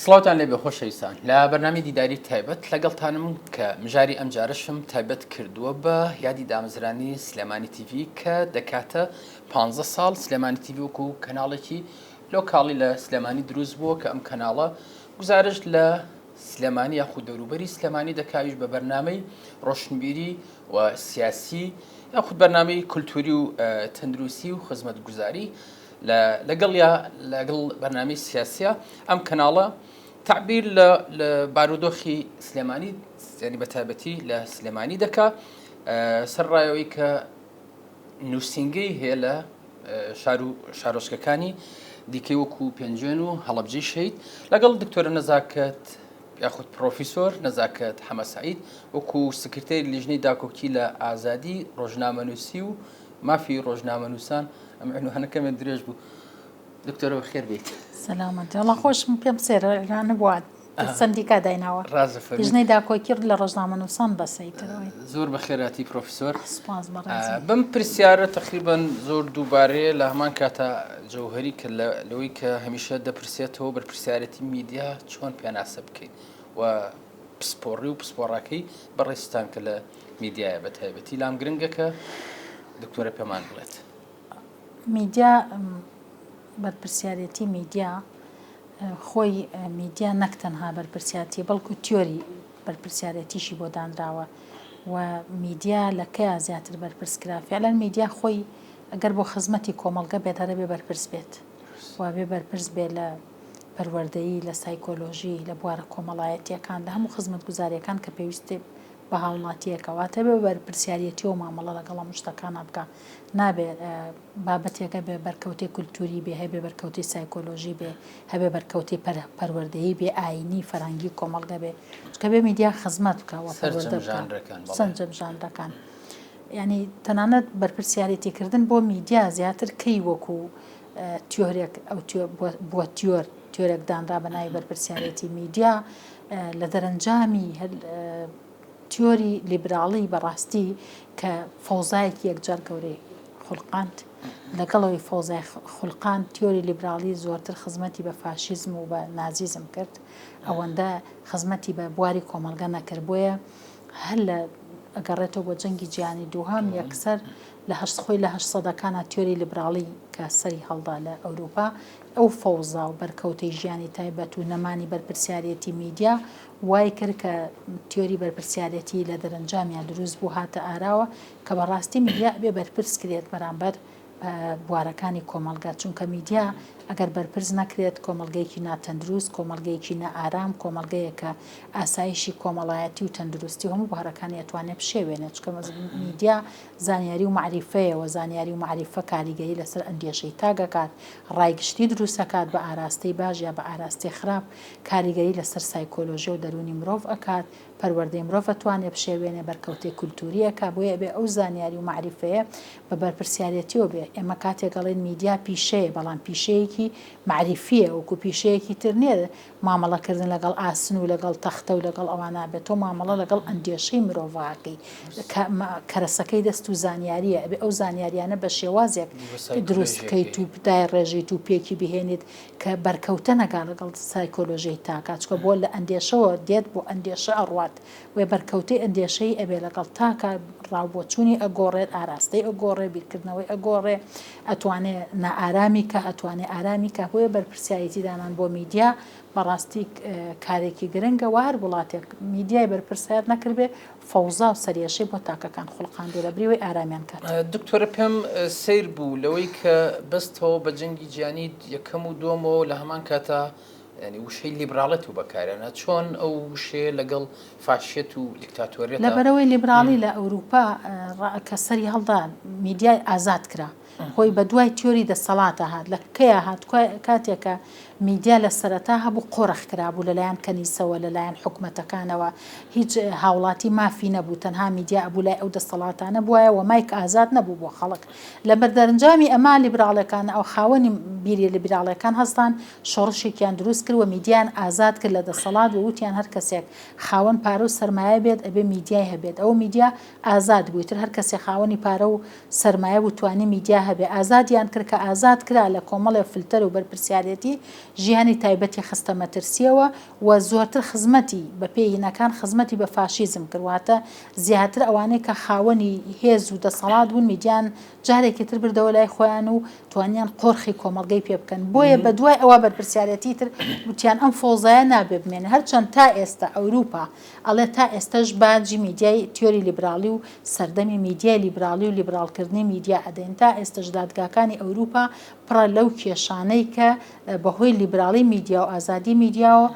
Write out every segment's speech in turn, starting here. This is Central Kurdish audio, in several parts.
سڵاوتان لێ بێ خۆشەویستان لە بەرنامی دیداری تایبەت لەگەڵتانم کە مژاری ئەم جارشم تایبەت کردووە بە یادی دامەزرانی سلێمانی تیڤ کە دەکاتە 15 ساڵ سلێمانی تیڤ وەکو کەناڵێکی لۆکاڵی لە سلێمانی دروست بووە کە ئەم کەناڵە گزارش لە سلێمانی یاخود دەوروبەری سلێمانی دەکاویش بە بەرنامەی ڕۆشنبیری و سیاسی یاخود بەرنامەی کولتوری و تەندروستی و خزمەتگوزاری لەگەڵ بەرنامەی سیاسیە ئەم کەناڵە تعبیر لە بارودۆخی سلێمانی یعنی بە تایبەتی لە سلێمانی دەکا سەرڕایەوەی کە نووسینگەی هەیە لە شارۆچکەکانی دیکەی وەکو پێنجێن و هەڵەبجەی شەید لەگەڵ دکتۆرە نەزاکەت یاخود پرۆفیسۆر نەزاکەت حەمەسەعید وەکو سکرتێری لیژنەی داکۆکی لە ئازادی ڕۆژنامەنووسی و مافی ڕۆژنامەنووسان ئەم عنوانەکەمێ درێژ بوو دکتۆرەوە خێر بێت سەلامەت وەڵا خۆشم پێم سێرەرانە بوات سندیکا دایناوە لیژنەی داکۆکی لە ڕۆژنامەنووسان بەسەیتەوەی زۆر بەخێراتی پرۆفیسۆر سوپاس بەڕێز بەم پرسیارە تقریبان زۆر دووبارەیە لە هەمان کاتە جەوهەری کە لەوەی کە هەمیشە دەپرسێتەوە بەرپرسیارەتی میدیا چۆن پێناسە بکەین و پسپۆڕی و پسپۆڕاکەی بەڕێستان کە لە میدیایە بە تایبەتی لام گرنگە کە دکتۆرە پێمان بڵێت میدیا بەرپرسیارەتی میدیا خۆی میدیا نەک تەنها بەرپرسیارەتی بەڵکو تیۆری بەرپرسیارەتیشی بۆ دانراوە و میدیا لە کەیە زیاتر بەرپرسکرا فعلەن میدیا خۆی ئەگەر بۆ خزمەتی کۆمەڵگە بێت هەرە بێ بەرپرس بێت و بێ بەرپرس بێت لە پەروەردەیی لە سایکۆلۆژی لە بوارە کۆمەڵایەتیەکان لە هەموو خزمەتگوزاریەکان کە پێویستی بە هاوڵاتیەکەواتە بێ بەرپرسیارەتی و مامەڵە لەگەڵ شتەکانە بکە نابێت بابەتێکە بێ بەرکەوتەی کولتوری بێ هەبێ بەرکەوتەی سایکۆلۆژی بێ هەبێ بەرکەوتەی پەروەردەیی بێ ئاینی فەرهەنگی کۆمەڵگە بێ چکە بێ میدیا خزمەت بکەوە سەرجەم ژانرەکان یعنی تەنانەت بەرپرسیارەتیکردن بۆ میدیا زیاتر کەی وەکو تیۆرێک ئەو بۆ تیۆرێک دانرا بەناوی بەرپرسیارەتی میدیا لە دەرەنجامی تیۆری لیبراڵی بەڕاستی کە فەوزایەکی یەکجار گەورەی خوڵقاند لەگەڵەوەی فەوزای خوڵقاند تیۆری لیبراڵی زۆرتر خزمەتی بە فاشیزم و بە نازیزم کرد ئەوەندە خزمەتی بە بواری کۆمەڵگە نەکرد بۆیە هەر لە ئەگەڕێتەوە بۆ جەنگی جیهانی دووهەم یەکسەر لە خۆی لە 800ەکانە تیۆری لیبراڵی کە سەری هەڵدا لە ئەوروپا ئەو فەوزا و بەرکەوتەی ژیانی تایبەت و نەمانی بەرپرسیارەتی میدیا وای کرد کە تیۆری بەرپرسیارەتی لە دەرەنجامیان دروست بوو هاتە ئاراوە کە بەڕاستی میدیا بێ بەرپرس کرێت بەرامبەر بوارەکانی کۆمەڵگە چونکە میدیا ئەگەر بەرپرس نەکرێت کۆمەڵگەیەکی ناتەندروست کۆمەڵگەیەکی نەئارام کۆمەڵگەیەکە ئاسایشی کۆمەڵایەتی و تەندروستی هەموو بوارەکانی ئەتوانێت بشێوێنێت چکە میدیا زانیاری و معریفەیەوە زانیاری و معریفە کاریگەری لەسەر ئەندێشەی تاگەکات ڕایگشتی دروستەکات بە ئاراستەی باش یا بە ئاراستەی خراپ کاریگەری لەسەر سایکۆلۆژی و دەرونی مرۆڤ ئەکات پەروەردەی مرۆڤ ئەتوانێت بشێوێنێ بەرکەوتەی کولتوریەکە بۆیە بێ ئەو زانیاری و معریفەیە بە بەرپرسیارەتیەوە بێ ئێمە کاتێکەڵێن میدیا پیشەیە بەڵام پیشەیەکی معریفیە وەکو پیشەیەکی تر نیە مامەڵەکردن لەگەڵ ئاسن و لەگەڵ تەختە و لەگەڵ ئەوانە بێت تۆ مامەڵە لەگەڵ ئەندێشەی مرۆڤاکەی کەرەسەکەی دەست و زانیاریە ئەبێ ئەو زانیاریانە بە شێوازێک دروستکەیت و دای ڕێژیت و پێکی بهێنیت کە بەرکەوتە نەگا لەگەڵ سایکۆلۆژیی تاکات چکە بۆ لە ئەندێشەوە دێت بۆ ئەندێشە ئەڕوات وێ بەرکەوتەی ئەندێشەی ئەبێ لەگەڵ تاکە ڕاوبۆچوونی ئەگۆڕێت ئاراستەی ئەگۆڕێ بیرکردنەوەی ئەگۆڕێ ئەتوانێ نائارامی کە ئەتوانێ ئارامی کە هۆیە بەرپرسیارەتی دانان بۆ میدیا بەڕاستی کارێکی گرنگە و هەر وڵاتێک میدیای بەرپرسیار نەکردبێ فەوزا و سەریەشەی بۆ تاکەکان خوڵقاند و لە بریوەی ئارامیان کات دکتۆرە پێم سیر بوو لەوەی کە بەستەوە بە جەنگی جیهانی یەکەم و دووەمەوە لە هەمان کاتە ینی وشەی لیبراڵێت و بەکارێنە چۆن ئەو وشەیە لەگەڵ فاشێت و دیکتاتۆریێت لەبەرەوەی لیبراڵی لە ئەوروپا کە سەری هەڵدان میدیای ئازاد کرا خۆی بە دوای تیۆری دەسەڵاتە هات لە کەیە هات کاتێکە میدیا لە سەرەتا هەبوو قۆڕخ کرابوو لەلایەن کەنیسەوە لەلایەن حکومەتەکانەوە هیچ هاوڵاتی مافی نەبوو تەنها میدیا ئەبوو لای ئەو دەسەڵاتانە بووایە و مایک ئازاد نەبوو بۆ خەڵک لە بەردەرەنجامی ئەما لیبراڵەکان ئەو خاوەنی بیری لیبراڵەکان هەستان شۆڕشێکیان دروست کرد و میدیان ئازاد کرد لە دەسەڵات و وتیان هەر کەسێک خاوەن پارە و سەرمایە بێت ئەبێ میدیای هەبێت ئەو میدیا ئازاد بوویتر هەر کەسێک خاوەنی پارە و سەرمایە بتوانێت میدیا هەبێ ئازادیان کرد کە ئازاد کرا لە کۆمەڵێ فلتەر و بەرپرسیارەتی ژیانی تایبەتی خستە مەترسیەوە و زۆرتر خزمەتی بە پێینەکان خزمەتی بە فاشیزم کردواتە زیاتر ئەوانەی کە خاوەنی هێز و دەسەڵات بوون میدیان جارێکی تر بردەوە لای خۆیان و توانیان قۆرخی کۆمەڵگەی پێ بکەن بۆیە بە دوای ئەوە بەرپرسیارەتی تر وتیان ئەم فۆزایە نابێ بمێنێ هەرچەند تا ئێستا ئەوروپا ئەڵێ تا ئێستاش باجی میدیای تیۆری لیبرالی و سەردەمی میدیای لیبرالی و لیبرالکردنی میدیا ئەدەین تا ئێستاش دادگاکانی ئەوروپا پڕە لەو کێشانەی کە بەهۆی لیبرالی میدیا و ئازادی میدیاوە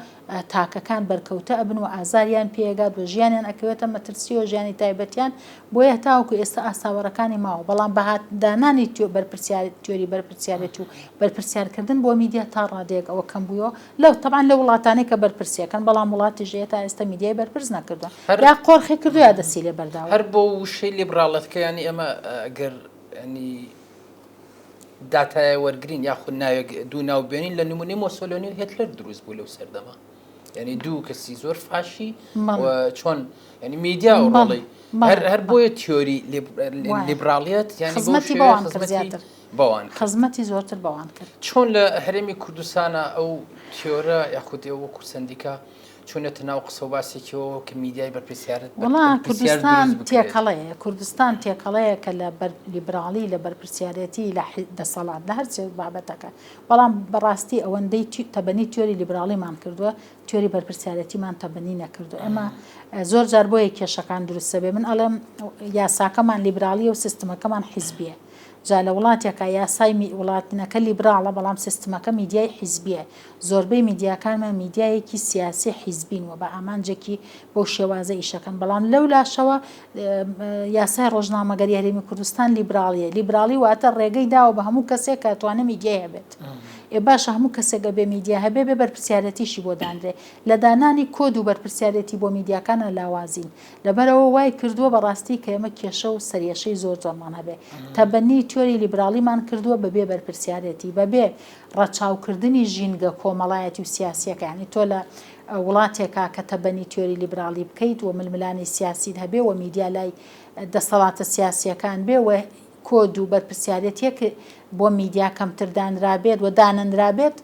تاکەکان بەرکەوتە ئەبن و ئازاریان پێگات و ژیانیان ئەکەوێتە مەترسی و ژیانی تایبەتیان بۆیە تاوەکو ئێستا ئاساوەڕەکانی ماوە بەڵام بەهاتدانانی تیۆری بەرپرسیارەتی و بەرپرسیارکردن بۆ میدیا تا ڕادەیەک ئەوە کەم بووە لەو تەبان لە وڵاتانەی کە بەرپرسیەکەن بەڵام وڵاتی ژێ تا ئێستا میدیای بەرپرس نەکردووە یا قۆرخی کردو یا دەسی لێ بەرداوە هەر بۆ وشەی لیبراڵەتکە ینی ئەمە ئەگەر ینی داتای وەرگرین یاخود ناوێک دوو ناوبێنین لە نمونەی مۆسۆلۆنی و هێتلەر دروست بوو لەو سەردەما ینی دوو کەسی زۆر فاشی چۆن ینی میدیا و ڕۆڵی هەر بۆیە تیۆری لیبراڵیەت ینی خزمەتی بەوان کرد زیاتر بەوان خزمەتی زۆرتر بەوان کرد چۆن لە هەرێمی کوردستانە ئەو تیۆرە یاخود وەکو سندیکا چونێتە ناو قسە و باسێکەوە کە میدیای بەرپرسیارەت وڵا کوردستان تێکەڵەیە کوردستان تێکەڵەیە کە لە لیبرالی لە بەرپرسیارەتی لە دەسەڵات لە هەرچێ بابەتەکە بەڵام بەڕاستی ئەوەندەی تەبەنی تیۆری لیبرالیمان کردووە تیۆری بەرپرسیارەتیمان تەبەنی نەکردو ئێمە زۆر جار بۆیە کێشەکان دروستە بێ من ئەڵێم یاساکەمان لیبرالیە و سیستمەکەمان حیزبیە جا لە وڵاتێکە یاسای وڵاتینەکە لیبراڵە بەڵام سیستمەکە میدیای حیزبیە زۆربەی میدیاکانمان میدیایەکی سیاسی حیزبین و بە ئامانجێکی بۆ شێوازە ئیشەکەن بەڵام لەو لاشەوە یاسای ڕۆژنامەگەری هەرێمی کوردستان لیبرالیە لیبرالی واتە ڕێگەی داوە بە هەموو کەسێک کە توانە میدیای هەبێت باشە هەموو کەسێک بێ میدیا هەبێ بێ بەرپرسیارەتیشی بۆ دانرێ لە دانانی کۆد و بەرپرسیارەتی بۆ میدیاکانە لاوازین لەبەرەوە وای کردووە بەڕاستی کە ئێمە کێشە و سەریەشەی زۆر جۆرمان هەبێ تەبەنی تیۆری لیبرالیمان کردووە بەبێ بەرپرسیارەتی بەبێ ڕەچاوکردنی ژینگە کۆمەڵایەتی و سیاسیەکە ینی تۆ لە وڵاتێکا کە تەبەنی تیۆری لیبرالی بکەیت و ململانی سیاسیت هەبێ و میدیا لای دەسەڵاتە سیاسیەکان بێ و کۆد و بەرپرسیارەتیەک بۆ میدیا کەمتر دانرابێت و دانەنرابێت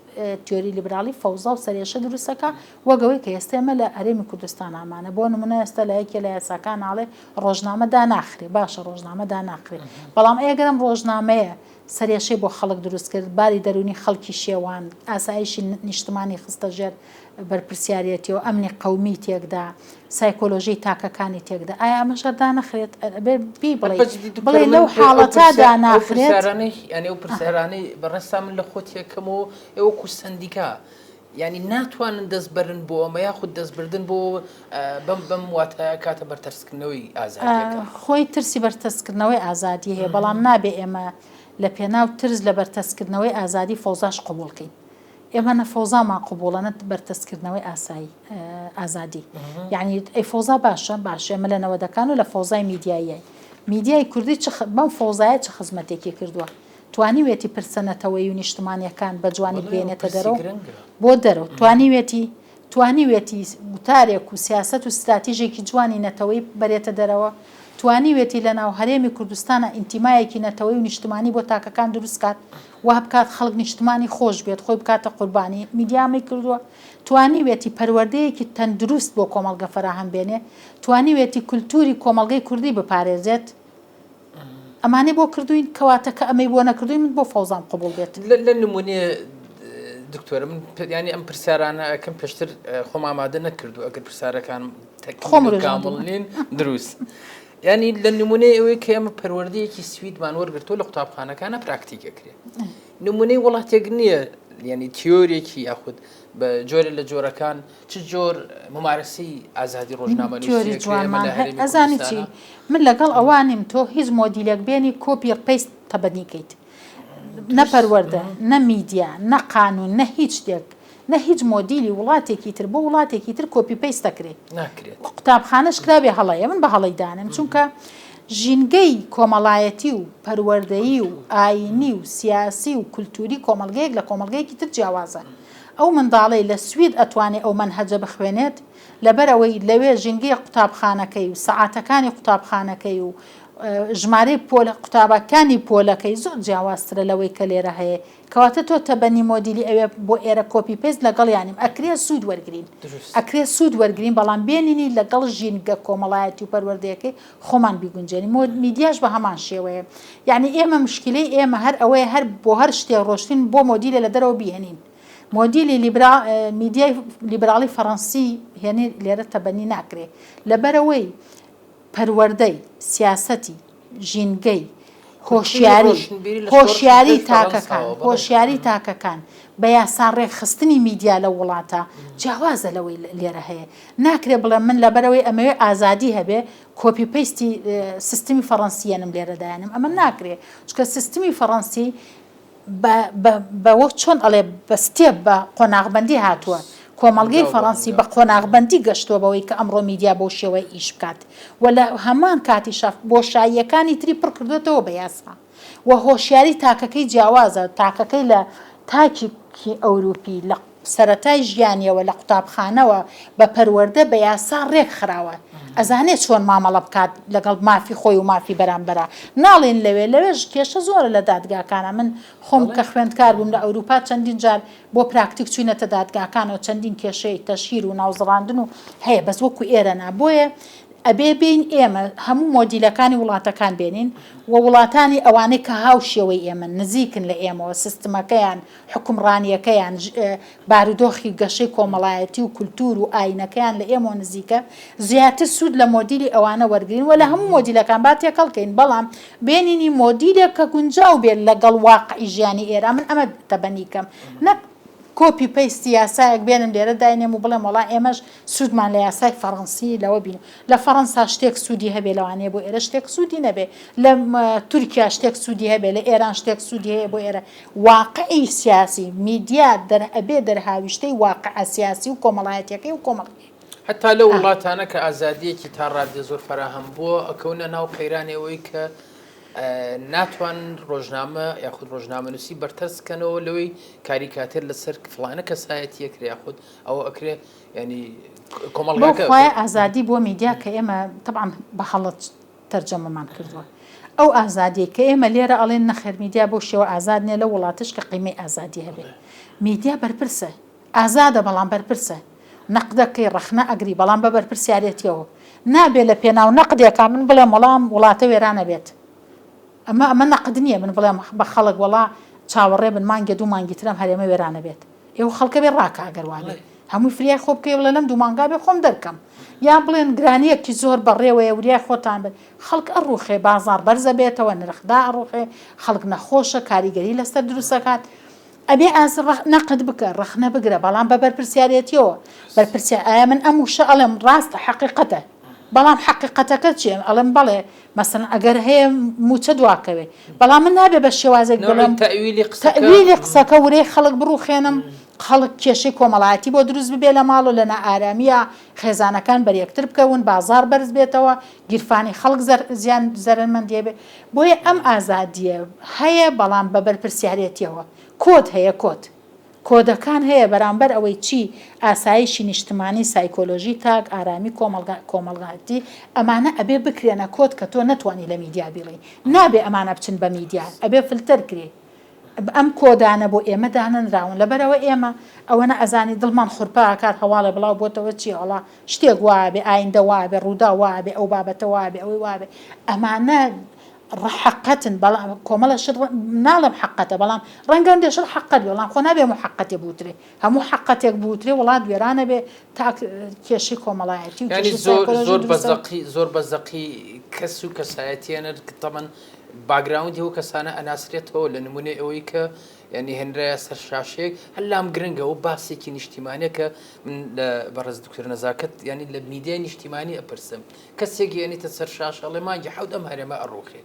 تیۆری لیبرالی فەوزا و سەرێشە دروستەکە وەگەوەی کە ئێستا ئێمە لە هەرێمی کوردستان ئامانە بۆ نمونە ئێستا لە یەکێ لە یاساکان ناڵێ ڕۆژنامە داناخرێ باشە ڕۆژنامە داناخرێ بەڵام ئەگەرم ڕۆژنامەیە سەرێشەی بۆ خەڵک دروست کرد باری دەرونی خەڵکی شێوان ئاسایشی نیشتمانی خستە ژێر بەرپرسیارەتی و ئەمنی قەومی تێکدا سایکۆلۆژی تاکەکانی تێکدا ئایا ئەمەشە دانەخرێت بی بڵێ لەو حاڵەتا داناخرێت ینی ئەو پرسیارانەی بەڕێستا من لە خۆتیەکەم و ئێوەکو سندیکا ینی ناتوانن دەست بەرن بۆ ئەمە یاخود دەستبردن بۆ بەم واتایە کاتە بەرتەرسکردنەوەی ئازادیەکە خۆی ترسی بەرتەسکردنەوەی ئازادی هەیە بەڵام نابێ ئێمە لە پێناو ترس لە بەرتەسکردنەوەی ئازادی فەوزاش قبولکەین ئێمە نەفۆزامان قبولەنەت بەرتەسکردنەوەی ئازادی یعنی ئەی فۆزا باشە ئێمە لە نەوەدەکان و لە فۆزای میدیایە میدیای کوردی بەم فۆزایە چه خزمەتێکی کردووە توانیوێتی پرسەنەتەوەی و نیشتمانیەکان بە جوانی بێنێتە دەرەوە بۆ دەرەوە توانیوێتی وتارێک و سیاست و استراتیژێکی جوانی نەتەوەی بەرێتە دەرەوە توانیوێتی لە ناو هەرێمی کوردستانە ئینتیمایەکی نەتەوەی و نیشتمانی بۆ تاکەکان دروست کات وا بکات خەڵک نیشتمانی خۆش بێت خۆی بکاتە قوربانی میدیامی کردووە توانیوێتی پەروەردەیەکی تەندروست بۆ کۆمەڵگە فراهەم بێنێ توانیوێتی کولتوری کۆمەڵگەی کوردی بپارێزێت ئەمانەی بۆ کردوین کەواتەکە ئەمەی بۆ نەکردوین من بۆ فەوزام قبول بێت لە نمونێ دکتۆرە من ینی ئەم پرسیارانە ئەکەم پێشتر خۆم ئامادە نەکردو ئەگەر پرسیارەکان کامڵ نین دروست ینی لە نمونەی ئەوەی کە ئێمە پەروەردەیەکی سویدمان وەرگرتووە لە قوتابخانەکانە پراکتیکەکرێت نمونەی وڵاتێک نییە ینی تیۆرێکی یاخود بە جۆرە لە جۆرەکان چ جۆر ممارەسی ئازادی ڕۆژنامەنووسی ئەزانی چی من لەگەڵ ئەوانیم تۆ هیچ مۆدیلێک بێنی کۆپی پەیست تەبەنیکەیت نەپەروەردە نە میدیا نە قانون نە هیچ شتێک نە هیچ مۆدیلی وڵاتێکی تر بۆ وڵاتێکی تر کۆپی پەیست دەکرێت قوتابخانەش کرابێ هەڵەیە من بە هەڵەی دانم چونکە ژینگەی کۆمەڵایەتی و پەروەردەیی و ئاینی و سیاسی و کولتوری کۆمەڵگەیەک لە کۆمەڵگەیەکی تر جیاوازە ئەو منداڵەی لە سوید ئەتوانێت ئەو منهەجە بخوێنێت لەبەرەوەی لەوێ ژینگەی قوتابخانەکەی و سەعاتەکانی قوتابخانەکەی و ژمارەی قوتابەکانی پۆلەکەی زۆر جیاوازترە لەوەی کە لێرە هەیە کەواتە تۆ تەبەنی مۆدیلی ئەوێ بۆ ئێرە کۆپی پێست لەگەڵ یانیم ئەکرێ سوود وەرگین ئەکرێ سوود وەرگین بەڵام بێنینی لەگەڵ ژینگە کۆمەڵایەتی و پەروەردەیەەکەی خۆمان بیگونجێنی میدیاش بە هەمان شێوەیە یعنی ئێمە مشکلەی ئێمە هەر ئەوەیە هەر بۆ هەر شتێک ڕۆشتین بۆ مۆدیلە لە دەرەوە بهێنین مۆدیلی میدیای لیبراڵی فەڕەنسی هێنی لێرە تەبەنی ناکرێ لەبەرەوەی پەروەردەی سیاسەتی ژینگەی هۆشیاری تاکەکان بە یاسا ڕێکخستنی میدیا لە وڵاتە جیاوازە لەوەی لێرە هەیە ناکرێ بڵێ من لەبەرەوەی ئەمەوێ ئازادی هەبێ کۆپی پەیستی سیستمی فەڕەنسیەنم لێرەدایانم ئەمە ناکرێ چکە سیستمی فەڕەنسی بەوە چۆن ئەڵێ بەستێب بە قۆناغبەندی هاتووە کۆمەڵگەی فەڕەنسی بە قۆناغبەندی گەشتووە بەوەی کە ئەمڕۆ میدیا بۆ شێوەی ئیش بکات و لە هەمان کاتی شەف بۆشاییەکانی تری پڕ کردوێتەوە بە یاسا و هۆشیاری تاکەکەی جیاوازە تاکەکەی لە تاکی ئەوروپی لە سەرەتای ژیانیەوە لە قوتابخانەوە بە پەروەردە بە یاسا ڕێک خراوە ئەزانێت چۆن مامەڵە بکات لەگەڵ مافی خۆی و مافی بەرامبەرە ناڵێن لەوێش کێشە زۆرە لە دادگاکانە من خۆم کە خوێندکار بووم لە ئەوروپا چەندین جار بۆ پراکتیک چوینەتە دادگاکانەوە چەندین کێشەی تەشهیر و ناوزڕاندن و هەیە بەس وەکو ئێرە نابۆیە ئەبێ بین ئێمە هەموو مۆدیلەکانی وڵاتەکان بێنین و وڵاتانی ئەوانەی کە هاو شێوەی ئێمە نزیکن لە ئێمەوە سیستمەکەیان حکومڕانیەکەیان بارودۆخی گەشەی کۆمەڵایەتی و کولتور و ئاینەکەیان لە ئێمە نزیکە زیاتر سوود لە مۆدیلی ئەوانە وەرگین و لە هەموو مۆدیلەکان با تێکەڵکەین بەڵام بێنینی مۆدیلێک کە گونجاو بێت لەگەڵ واقعی ژیانی ئێرە من ئەمە تەبەنیکەم نەک کۆپی پەیستی یاسایەک بێنم لێرە داینێم و بڵێم وڵا ئێمەش سوودمان لە یاسای فەڕەنسی لەوە بین لە فەڕەنسا شتێک سوودی هەبێ لەوانەیە بۆ ئێرە شتێک سوودی نەبێ لە تورکیا شتێک سوودی هەبێ لە ئێران شتێک سوودی هەیە بۆ ئێرە واقعی سیاسی میدیا ئەبێ دەرهاویشتەی واقع سیاسی و کۆمەڵایەتیەکەی و کۆمەڵی حتا لە وڵاتانە کە ئازادیەکی تا ڕادێ زۆر فراهەم بووە ئەکەونە ناو قەیرانەوەی کە ناتوان ڕۆژنامە یاخود ڕۆژنامە نووسی بەرتەسکەنەوە لەوەی کاریکاتێر لەسەر فڵانە کەسایەتی یەکرێ یاخود ئەوە ئەکرێ ینی کۆمەڵگەکە ئازادی بۆ میدیا کە ئێمە طبعا بە هەڵەت تەرجەمەمان کردووە ئەو ئازادی کە ئێمە لێرە ئەڵێن نەخێر میدیا بۆ شێوە ئازاد نیە لە وڵاتش کە قیمەی ئازادی هەبێ میدیا بەرپرسە ئازادە بەڵام بەرپرسە نەقدەکەی ڕەخنە ئەگری بەڵام بە بەرپرسیارەتیەوە نابێت لە پێناو نەقدێکا من بڵێم وەڵام وڵاتە وێرانە بێت ئەمە نەقد نییە من بڵێم بە خەڵک وڵا چاوەڕێ بن مانگە دوو مانگی ترم هەرێمە وێرانە بێت ئێوە خەڵکە بێ ڕاکە ئەگەروانێ هەمووی فریای خۆ بکەی لە لەم دوو مانگا بێ خۆم دەرکەم یا بڵێن گرانیەکی زۆر بەڕێوەیە وریای خۆتان بن خەڵک ئەڕوخێ بازار بەرزە بێتەوە نرخدا ئەڕوخێ خەڵک نەخۆشە کاریگەری لەسەر دروستەکات ئەبێ نەقد بکە ڕەخنە بگرە بەڵام بە بەرپرسیارەتیەوە بەرپرسیار ئایا من ئەم وشە ئەڵێم ڕاستە حەقیقەتە بەڵام حەقیقەتەکە چێ ئەڵم بەڵێ مەسەن ئەگەر هەیە موچە دواکەوێ بەڵام من نابێ بە شێوازێک بڵێم تەویلی قسەکە ورەی خەڵک بڕوخێنم خەڵک کێشەی کۆمەڵایەتی بۆ دروست ببێ لە ماڵ و لە نائارامیە خێزانەکان بەریەکتر بکەون بازار بەرز بێتەوە گیرفانی خەڵک زیان زەرمەندیە بێ بۆیە ئەم ئازادیە هەیە بەڵام بە بەرپرسیارەتیەوە کۆد هەیە کۆدەکان هەیە بەرامبەر ئەوەی چی ئاسایشی نیشتمانی سایکۆلۆژی تاک ئارامی کۆمەڵگاتی ئەمانە ئەبێ بکرێنە کۆد کە تۆ نەتوانی لە میدیا بڵێ نابێ ئەمانە بچن بە میدیا ئەبێ فلتەر کرێ ئەم کۆدانە بۆ ئێمە داننراون لەبەرەوە ئێمە ئەوەنە ئەزانی دڵمان خورپاکات هەواڵە بڵاو بۆتەوە چی هەڵا شتێک وابێ ئایندە وابێ ڕوودا وابێ ئەو بابەتە وابێ ئەوەی وابێ ئەمانە ڕحقەتن بەڵام کۆمەڵە شت ناڵم حقەتە بەڵام ڕەنگە دێشت حقەت بەڵام خۆ نابێ حقەتێ بوترێ هەموو حقەتێک بوترێ وڵات وێرانە بێ تا کێشی کۆمەڵایەتی و زۆر بەزەقی کەس و کەسایەتیانە تەمەن باگراوندی و کەسانە ئەناسرێتەوە لە نمونێ ئەوەی کە ینی هێنرایە سەر شاشێک هەلام گرنگە و باسێکی نیشتیمانە کە من لە بەڕێز دکتۆر نەزاکەت ینی لە میدیای نیشتیمانی ئەپرسم کەسێکی ینیتە سەر شاش ئەڵێ مانگی حەوت ئەم هەرێمە ئەڕوخێ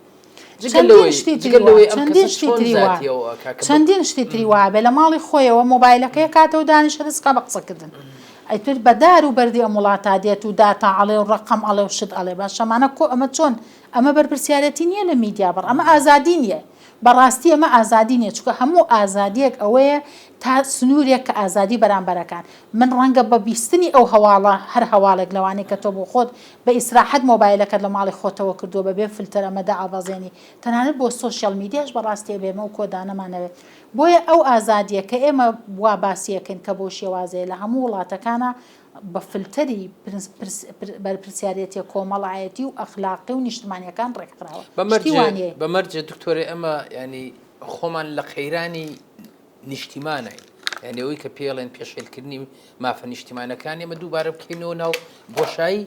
چەندین شتی تری وابێ لە ماڵی خۆیەوە مۆبایلەکەی کاتەوە دانیشە دەستکا بە قسەکردن ئەیتر بەدار و بەردی ئەم وڵاتە دێت و داتا ئەڵێ و ڕقم ئەڵێ و شت ئەڵێ باش شەمانە ئەمە چۆن ئەمە بەرپرسیارەتی نییە لە میدیا بڕ ئەمە ئازادی نییە بەڕاستی ئەمە ئازادی نیە چکە هەموو ئازادیەک ئەوەیە تا سنوورێک کە ئازادی بەرامبەرەکان من ڕەنگە بە بیستنی ئەو هەواڵە هەر هەواڵێک لەوانەیە کە تۆ بۆ خۆت بە ئیسراحەت مۆبایلەکەت لە ماڵی خۆتەوە کردووە بەبێ فلتەر ئەمەدا ئاوازێنی تەنانەت بۆ سۆشیال میدیاش بەڕاستی بێمە و کۆدانەمانەوێت بۆیە ئەو ئازادیە کە ئێمە وا باسیەکەین کە بۆ شێوازەیە لە هەموو وڵاتەکانە بە فلتەری بەرپرسیارەتی کۆمەڵایەتی و ئەخلاقی و نیشتمانیەکان ڕێکخراوە بەمەرجە دکتۆرە ئەمە ینی خۆمان لە قەیرانی نیشتیمانە یعنی ئەوەی کە پێڵێن پێشێلکردنی مافە نیشتیمانەکان ئێمە دووبارە بکەینەوە ناو بۆشایی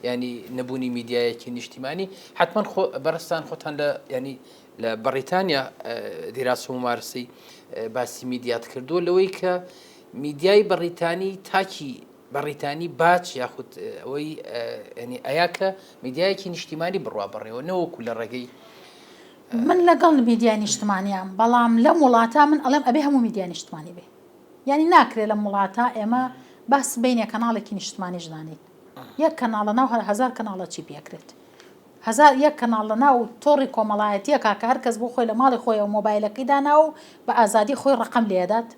ینی نەبوونی میدیایەکی نیشتیمانی حتمما بەڕستان خۆتان لە ینی لە بەریتانیا دیراسە و مارسی باسی میدیات کردووە لەوەی کە میدیای بەریتانی تاکی بەریتانی باچ یاخود ئەوەی ینی ئایا کە میدیایەکی نیشتیمانی بڕوا بڕێەوە نەوەکو لە ڕێگەی من لەگەڵ میدیای نیشتمانیان بەڵام لەم وڵاتە من ئەڵێم ئەبێ هەموو میدیای نیشتمانی بێ یعنی ناکرێت لەم وڵاتە ئێمە باس بینە کەناڵێکی نیشتمانیش دانیت یەک کەناڵە ناو هەزار کەناڵە چی پێکرێت هەزار یەک کەناڵ لە ناو تۆڕی کۆمەڵایەتیە کاکە هەر کەس بۆ خۆی لە ماڵی خۆی و مۆبایلەکەی دانا و بە ئازادی خۆی ڕقم لێدات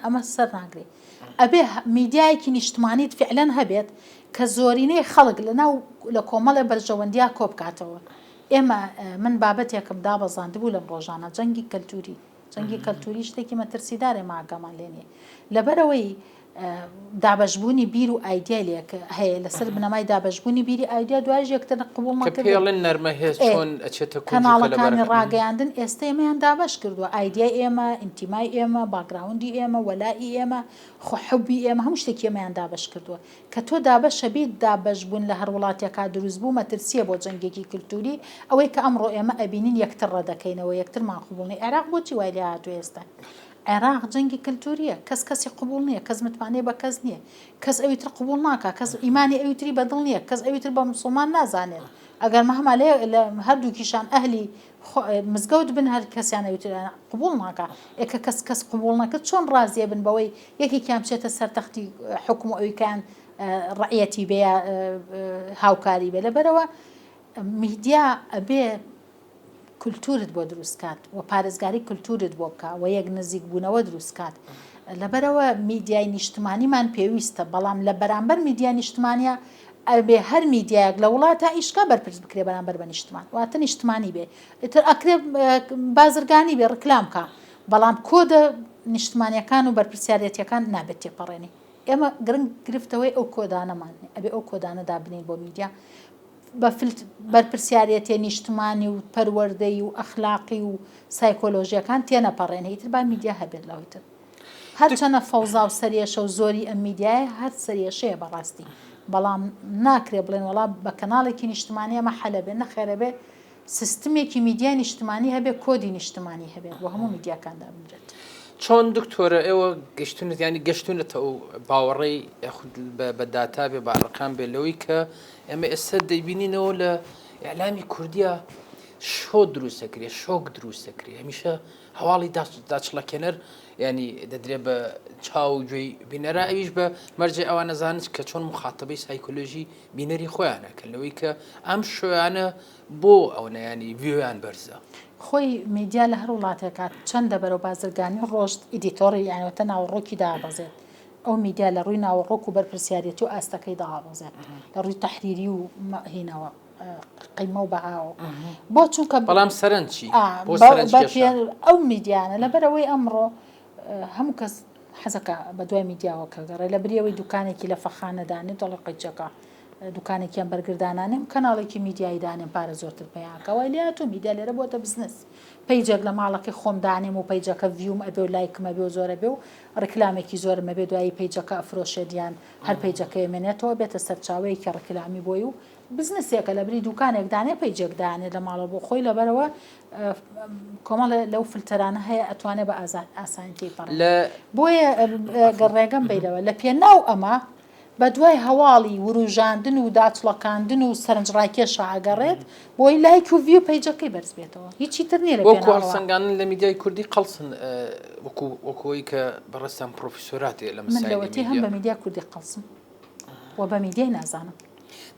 ئەمە سەر ناگرێت ئەبێ میدیایەکی نیشتمانیت فعلەن هەبێت کە زۆرینەی خەڵک لەناو لە کۆمەڵی بەرژەوەندیا کۆبکاتەوە ئێمە من بابەتێکم دابەزاندبوو لەم ڕۆژانە جەنگی کەلتوری شتێکی مەترسیدارێ ماگەمان لێنێ لەبەرەوەی دابەشبوونی بیر و ئایدیالێک هەیە لەسەر بنەمای دابەشبوونی بیری ئایدیا دوای یەکتر قبول پێڵێن نەرمە هێز چۆن ئەچێتە کەناڵەکانی ڕاگەیاندن ئێستا ئێمەیان دابەش کردووە ئایدیای ئێمە ئینتیمای ئێمە باگراوندی ئێمە وەلای ئێمە خۆحوبی ئێمە هەموو شتێکی ئێمەیان دابەش کردووە کە تۆ دابەشە بیت دابەشبوون لە هەر وڵاتێکا دروست بوو مەترسیە بۆ جەنگێکی کللتوری ئەوەی کە ئەمڕۆ ئێمە ئەبینین یەکتر ڕەدەکەینەوە یەکترمان قبولنی عێراق بۆچی وای لێ هاتووە ئێستا عێراق جەنگی کللتوریە کەسی قبول نییە کەس متمانێ بە کەس نییە کەس ئەویتر قبول ناکە کەس ئیمانی ئەویتری بەدڵ نییە کەس ئەویتر بە مسلمان نازانێت ئەگەر مەهما لە هەردووکیشان ئەهلی مزگەوت بن هەر کەسیان ئەویتر قبول ناکە ئێکە کەس قبول ناکرد چۆن ڕازیە بن بەوەی یەکێکیان بچێتە سەرتەختی حکم و ئەویکان ڕعەتی بێ هاوکاری بێ لەبەرەوە میدیا ئەبێ کللتورت بۆ دروستکات و پارێزگاری کللتورت بۆ بکە و یەک نزیک بوونەوە دروستکات لەبەرەوە میدیای نیشتمانیمان پێویستە بەڵام لە بەرامبەر میدیا نیشتمانیە ئەبێ هەر میدیایەک لە وڵاتە ئیشکا بەرپرس بکرێ بەرامبەر بە نیشتمان واتە نیشتمانی بێ ئیتر ئەکرێ بازرگانی بێ ڕکلام کە بەڵام کۆدە نیشتمانیەکان و بەرپرسیارەتیەکان نابێت تێپەڕێنی ئێمە گرنگ گرفتەوەی ئەو کۆدانەمان ئەبێ ئەو کۆدانە دابنین بۆ میدیا بەرپرسیارەتی نیشتمانی و پەروەردەی و ئەخلاقی و سایکۆلۆژیەکان تێنەپەڕێنە ئیتر با میدیا هەبێت لەوتر هەرچەنە فەوزا و سەریێشە و زۆری ئەم میدیایە هەر سەریێشەیە بەڕاستی بەڵام ناکرێ بڵێن وڵا بە کەناڵێکی نیشتمانی ئەمە حەلە بێ نەخێرە بێ سیستمێکی میدیای نیشتمانی هەبێ کۆدی نیشتمانی هەبێت بۆ هەموو میدیاکاندا بنرێت چۆن دکتۆرە ئێوە گەشتونت ینی گەشتونەتە و باوەڕێی بە داتا بێ باڕقام بێ لەوەی کە ئێمە ئێستا دەیبینینەوە لە ئیعلامی کوردیە شۆ دروستەکرێ شۆک دروستەکرێ هەمیشە هەواڵی داچڵەکێنەر ینی دەدرێ بە چاو گوێی بینەرە ئەویش بە مەرجێ ئەوە نەزانت کە چۆن مخاتەبەی سایکۆلۆژی بینەری خۆیانەکەن لەوەی کە ئەم شویانە بۆ ئەو نەیانی ڤیۆیان بەرزە خۆی میدیا لە هەر وڵاتێکە چەندە بەرەو بازرگانی ڕۆژت ئیدیتۆری یانەوەتە ناوەڕۆکی دابەزێت ئەو میدیا لە ڕووی ناوەڕۆک و بەرپرسیارەتی و ئاستەکەی دابەزێت لە ڕووی تەحریری و هینەوە قیمە و بەهاوە بۆ چونکە بەڵام سەرنجی ئەو میدیانە لەبەرەوەی ئەمڕۆ هەموو کەس حەزەکە بە دوای میدیاوە کە گەڕێ لە بریەوەی دوکانێکی لە فەخانەدانێت دەڵی قەیچەکە دوکانێکیان بەرگردانانێم کەناڵێکی میدیایی دانێم پارە زۆرتر پێیانکەوە لات و میدیا لێرە بۆتە بزنس پەیجێک لە ماڵەکەی خۆم دانێم و پەیجەکە ڤیوم ئەبێ و لایکمە بێ و زۆرە بێ و ڕکلامێکی زۆرمە بێ دوایی پەیجەکە ئەفرۆشێدیان هەر پەیجەکەی منێتەوە بێتە سەرچاوەیەکی ڕکلامی بۆی و بزنسێکە لە بری دوکانێک دانێ پەیجێک دانێت لە ماڵە بۆ خۆی لەبەرەوە کۆمەڵ لەو فلتەرانە هەیە ئەتوانێت بە ئاسانیتی پەڕ بۆیە گەڕێگەم بیرەوە لە پێناو ئەمە بە دوای هەواڵی وروژاندن و داچڵەکاندن و سەرنجڕاکێشە ئاگەڕێت بۆی لایک و ڤیو پەیجەکەی بەرز بێتەوە هیچی تر نیە لە سنگانن لە میدیای کوردی قەڵسن وەکوی کە بەڕستان پرۆفیسۆراتی لە من لەوەتی هەم بە میدیا کوردی قەڵسم و بە میدیای نازانم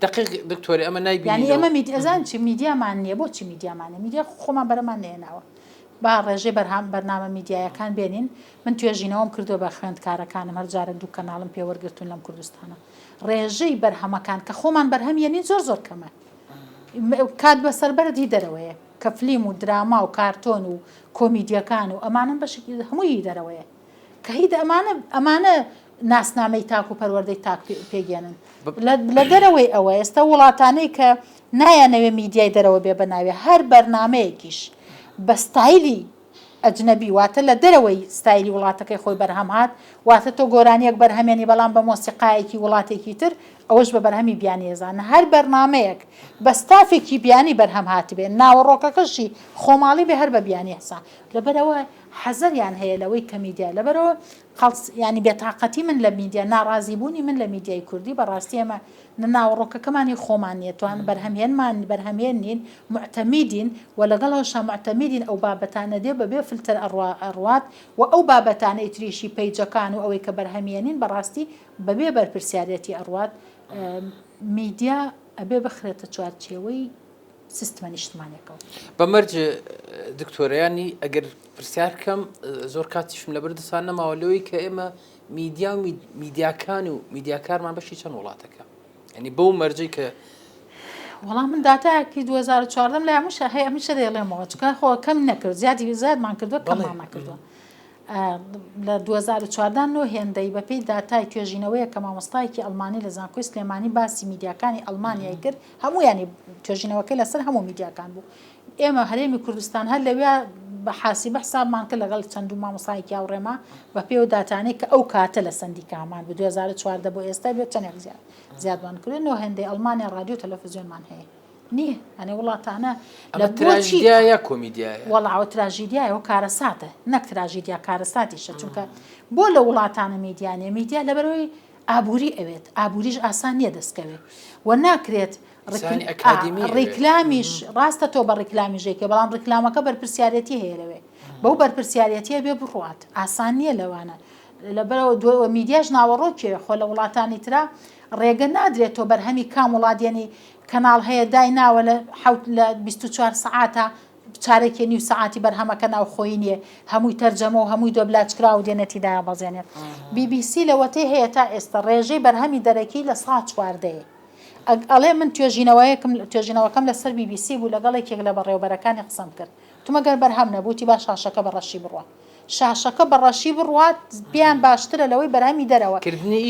دقیق دکتۆری ئەمە نایبینی ینی ئەمە ئەزان چی میدیامان نییە بۆچی میدیامانە میدیا خۆمان بەرەمان نێناوە با ڕێژەی بەرهام بەرنامە میدیایەکان بێنین من توێژینەوەم کردو بە خوێندکارەکانم هەر جارە دوو کەناڵم پێوەرگرتون لەم کوردستانە ڕێژەی بەرهەمەکان کە خۆمان بەرهەمیێنین زۆر کەمە کات بەسەربەردی دەرەوەیە کە فلیم و دراما و کارتۆن و کۆمیدیەکان و ئەمانم بەشی هەمووی دەرەوەیە کە هیچ ئەمانە ناسنامەی تاک و پەروەردەی تاک پێگەێنن لە دەرەوەی ئەوە ئێستا وڵاتانەی کە نایانەوێ میدیای دەرەوە بێ بەناوێ هەر بەرنمەیەکیش بە ستایلی ئەجنەبی واتە لە دەرەوەی ستایلی وڵاتەکەی خۆی بەرهەم هات واتە تۆ گۆرانیەک بەرهەمێنی بەڵام بە مۆسیقایەکی وڵاتێکی تر ئەوەش بە بەرهەمی بیانی ێزانە هەر بەرنمەیەک بە ستافێکی بیانی بەرهەم هاتبێ ناوەڕۆکەکەشی خۆماڵی بێ هەر بە بیانی هەسا لەبەرەوە حەزەریان هەیە لەوەی کە میدیا لەبەرەوە ینی بێتاقەتی من لە میدیا ناڕازی بوونی من لە میدیای کوردی بەڕاستی ئەمە ناوەڕۆکەکەمانی خۆمان نیە توان بەرهەمهێنمان بەرهەمهێن نین معتەمیدین و لەگەڵەوەشە معتەمیدین ئەو بابەتانە دێ بەبێ فلتەر ئەڕوات و ئەو بابەتانە ئیتریشی پەیجەکان و ئەوەی کە بەرهەمێنین بەڕاستی بەبێ بەرپرسیارەتی ئەڕوات میدیا ئەبێ بخرێتە چوارچێوەی سیستمە نیشتمانێکەوە بەمەرج دکتۆرەیانی ئەگەر پرسیار بکەم زۆر کاتیشم لەبەر دەسان نەماوە لەوەی کە ئێمە میدیا و میدیاکان و میدیاکارمان بەشی چەند وڵاتەکە ینی بەو مەرجەی کە وەڵام من داتایەکی 2014 لە هەمووشە هەیە هەمیشە دەڵێمەوە چکە خۆ کەم نەکرد زیادی زیادمان کردووە کەممان نەکردووە لە 2014 هێندەی بەپێی داتای توێژینەوەیە کە مامۆستایەکی ئەڵمانی لە زانکۆی سلێمانی باسی میدیاکانی ئەڵمانیای کرد هەموویانی توێژینەوەکەی لەسەر هەموو میدیاکان بوو ئێمە هەرێمی کوردستان هەر لەوێ بە حاسیبە حسابمان کرد لەگەڵ چەندوو مامۆستایەکی هاوڕێمە بەپێ و داتانەی کە ئەو کاتە لە سندیکامان بە 2014 بۆ ئێستا بێت چەندێک زیادوان کردنەوە هێندەی ئەڵمانیا رادیۆ تەلەڤیزیۆنمان هەیە نییە ئەنێ وڵاتانە لە تراژیدیا کۆمیدیایە وەڵاوە تراژیدیایەوە کارەساتە نەک تراژیدیا کارەساتیشە چونکە بۆ لە وڵاتانە میدیانێ میدیا لەبەرەوەی ئابووری ئەوێت ئابووریش ئاسان نییە دەستکەوێت و ناکرێت ڕیکلامیش ڕاستە تۆ بە ڕیکلامیژێکە بەڵام ڕیکلامەکە بەرپرسیارەتی هەیە لەوێ بەو بەرپرسیارەتیە بێ بڕوات ئاسان نییە لەوانە لەبەرەوە دووە میدیاش ناوەڕۆکێ خۆ لە وڵاتانی ترا ڕێگە نادرێت تۆ بەرهەمی کام وڵاتیانی کەناڵ هەیە دای ناوە لە 24 سعاتە چارێکی نیو سعاتی بەرهەمەکە ناو خۆی نییە هەمووی تەرجەمە و هەمووی دۆبلاچکرا و دێنێتیدای بەزێنێت BBC لەوەتەی هەیە تا ئێستا ڕێژەی بەرهەمی دەرەکی لە ساعت چواردەیە ئەڵێ من توێژینەوەکەم لەسەر BBC بوو لەگەڵێکێک لە بەڕێوەبەرەکانی قسەم کرد تومەگەر بەرهەم نەبووتی با شاشەکە بەڕەشی بڕوە شاشەکە بەڕەشی بڕوات بیان باشترە لەوەی بەرهەمی دەرەوە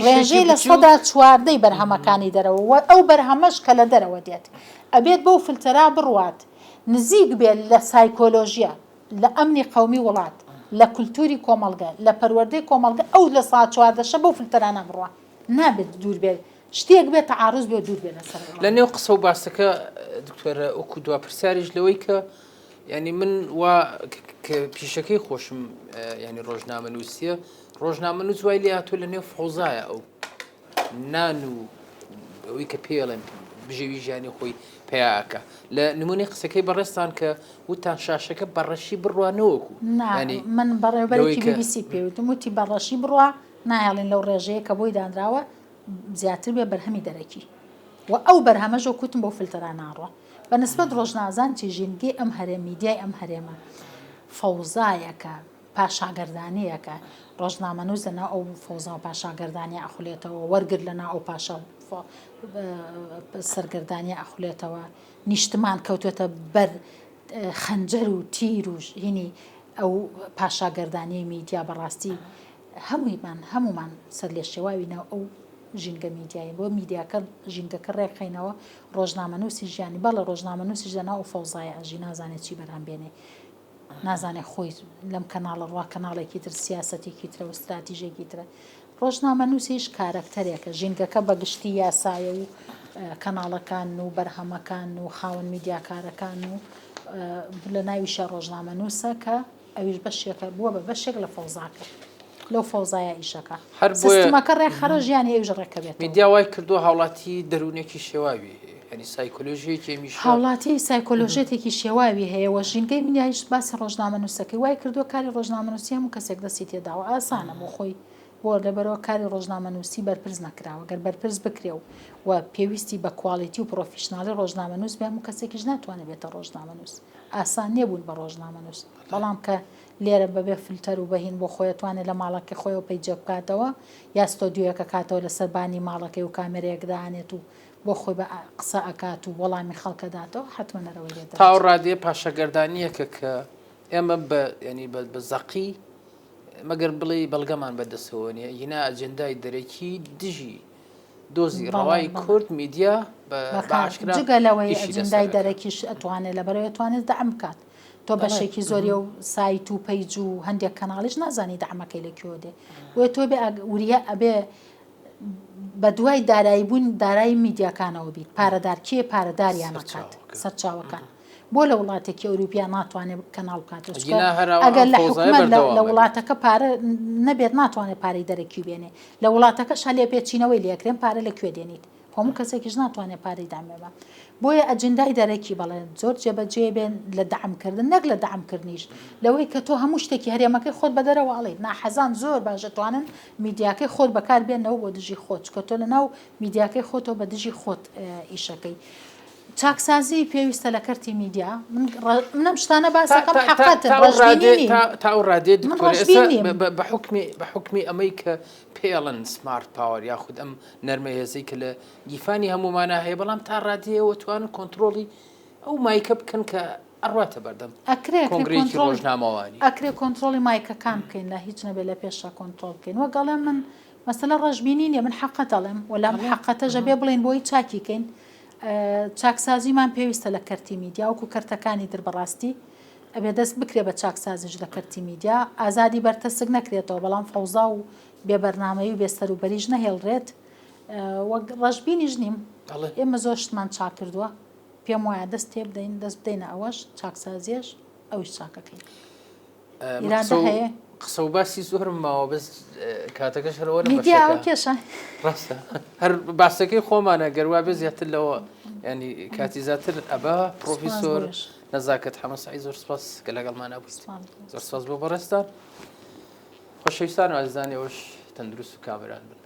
ڕێژەی لە سەدا چواردەی بەرهەمەکانی دەرەوە ئەو بەرهەمەش کە لە دەرەوە دێت ئەبێت بەو فلتەرا بڕوات نزیک بێت لە سایکۆلۆژیە لە ئەمنی قەومی وڵات لە کولتوری کۆمەڵگە لە پەروەردەی کۆمەڵگە ئەو لە ساعت چواردەشە بەو فلتەرانە بڕوە نابێت دوور بێت شتێک بێت عروض بێ دوور بێت لەسەر لە نێو قسە و باسەکە دکتۆرە ئەوکو دوا پرسیاریش لەوەی کە ینی من وا کە پیشەکەی خۆشم ینی ڕۆژنامە نووسیە ڕۆژنامە نووس وای لێ هاتووە لە نێو فەوزایە ئەو نان و ئەوەی کە پێڵێن بژێوی ژیانی خۆی پیاکە لە نمونەی قسەکەی بەڕێستان کە وتان شاشەکە بەڕەشی بڕوانەوەکو من بەڕێوەبەرێکی BBC پێوتم وتی بەڕەشی بڕوا نایڵێن لەو ڕێژەیە کە بۆی دانراوە زیاتر بێ بەرهەمی دەرەکی و ئەو بەرهەمەژۆ کوتم بۆ فلتەران ناڕوە بەنسبەت ڕۆژنازانکی ژینگەی ئەم هەرێم میدیای ئەم هەرێمە فەوزایەکە پاشاگەردانیەکە ڕۆژنامە نووس لەناو ئەو فەوزا و پاشاگەردانی ئەخولێتەوە وەرگرت لەناو ئەو پاشا سەرگەردانی ئەخولێتەوە نیشتمان کەوتوێتە بەر خەنجەر و تیر و هینی ئەو پاشاگەردانی میدیا بەڕاستی هەمومان سەر لێ شێواوی ناو ئەو ژینگە میدیایی بۆ میدیاکە ژینگەکە ڕێکخینەوە ڕۆژنامە نووسی ژیانی بەڵە ڕۆژنامە نووسیش لەناو ئەو فەوزایە ئەژی نازانێت چی بەرهەم بێنێ نازانێت خۆی لەم کەناڵە ڕوا کەناڵێکی تر سیاسەتێکی ترە و استراتیژێکی ترە ڕۆژنامە نووسیش کارەکتەرێکە ژینگەکە بەگشتی یاسایە و کەناڵەکان و بەرهەمەکان و خاوەن میدیاکارەکان و لە ناویشە ڕۆژنامە نووسە کە ئەویش بەشێکە بووە بە بەشێک لە فەوزاکە لەو فەوزایە ئیشەکە سیستمەکە ڕێکخەرە ژیانی ئەوژ ڕێکە بێت میدیا وای کردووە هاوڵاتی دەروونێکی شێواوی ینی سایکۆلۆژیەکی هاوڵاتی سایکۆلۆژێتێکی شێواوی هەیە و ژینگەی منیایش باسی ڕۆژنامە نووسەکەی وای کردووە کاری ڕۆژنامە نووسی هەموو کەسێک دەستی تێداوە ئاسانە بۆ خۆی بۆ لەبەرەوە کاری ڕۆژنامەنووسی بەرپرس نەکراوە گەر بەرپرس بکرێ و پێویستی بە کواڵیتی و پرۆفیشناڵی ڕۆژنامەنووس بێ و کەسێکیش ناتوانێت بێتە ڕۆژنامەنووس ئاسان نێبوون بە ڕۆژنامەنووس بەڵام کە لێرە بەبێ فلتەر و بەهین بۆ خۆیتوانێت لە ماڵەکەی خۆیەوە پەیجە بکاتەوە یا ستۆدیۆیەکە کاتەوە لە سەربانی ماڵەکەی و کامێرەیەک داهانێت و بۆ خۆی بە قسە ئەکات و وەڵامی خەڵکەداتەوە حتممە نەرەوەی لێت تا ڕادێ پاشەگەردانیەکە کە ئێمە ینی بە زەقی مەگەر بڵێ بەڵگەمان بەدەستەوە نیە هینا ئەجندای دەرەکی دژی دۆزی ڕەوای کورد میدیا جگە لەوەی ئەجندای دەرەکیش ئەتوانێت لەبەرەوە توانێت دەعم بکات تۆ بەشێکی زۆری و سایت و پەیج و هەندێک کەناڵیش نازانی دەعمەکەی لەکوێ دێ وێ تۆ بێ وریە ئەبێ بە دوای دارایی بوون دارایی میدیاکانەوە بیت پارەدار کێ پارەداریان نەکات سەرچاوەکان بۆ لە وڵاتێکی ئەوروپیا ناتوانێت کەناڵ بکاتەوە ئەگەر لە حکومەت لە وڵاتەکە پارە نەبێت ناتوانێت پارەی دەرەکی بێنێ لە وڵاتەکە شالێ پێچینەوەی لێکرێن پارە لەکوێ دێنیت هەموو کەسێکیش ناتوانێت پارەی دامێبە بۆیە ئەجندای دەرەکی بەڵێ زۆر جێبەجێ بێن لە دەعمکردن نەک لە دەعمکردنیش لەوەی کە تۆ هەموو شتێکی هەرێمەکەی خۆت بە دەرەوەڵێت ناحەزان زۆر باشەتوانن میدیاکەی خۆت بەکار بێنەوە بۆ دژی خۆت کە تۆ لە ناو میدیاکەی خۆتەوە بە دژی خۆت ئیشەکەی چاکسازی پێویستە لە کەرتی میدیا منم شتانە باسەکەم حقەتن تا ئەو ڕادێ بە حکمی ئەمەی کە پێڵن سمارت پاوەر یاخود ئەم نەرمە هێزەی کە لە گیفانی هەمومانە هەیە بەڵام تا ڕادەیەوە توانن کۆنتترۆلی ئەو مایکە بکەن کە ئەڕاتە بەردەم کۆنگرێکی ڕۆژنامەوانی ئەکرێ کۆنتترۆلی مایکەکان بکەین لە هیچ نەبێت لە پێشە کۆنتترۆل بکەین وە گەڵێ من مەسەلە ڕژبینی نیە من حقە دەڵێم وەلام حقەتەژە بێ بڵێن بۆی چاکیکەین چاکسازیمان پێویستە لە کەرتی میدیا وەکو کەرتەکانی تر بەڕاستی ئەبێ دەست بکرێ بە چاکسازیش لە کەرتی میدیا ئازادی بەرتەسک نەکرێتەوە بەڵام فەوزا و بێبەرنامەی و بێستەر و بەریژ نەهێڵڕێت وەک ڕژبینیش نیم ئێمە زۆر شتمان چاک کردووە پێم وایە دەست تێ بدەین دەست بدەینە ئەوەش چاکسازیش ئەوش چاکەکەین ئیرادە هەیە قسە و باسی زۆرم ماوە بەس کاتەکەش هەرەوە میدیا ئەو کێشە ڕاستە هەر باسەکەی خۆمانە گەروا بێ زیاتر لەوە ینی کاتی زیاتر ئەبا پرۆفیسۆر نەزاکەت حەمە سعی زۆر سپاس کە لەگەڵمانە بوویت زۆر سپاس بۆ بەڕێستان خۆشەویستان و ئازیزانی ئەوەش تەندروست و کامران بن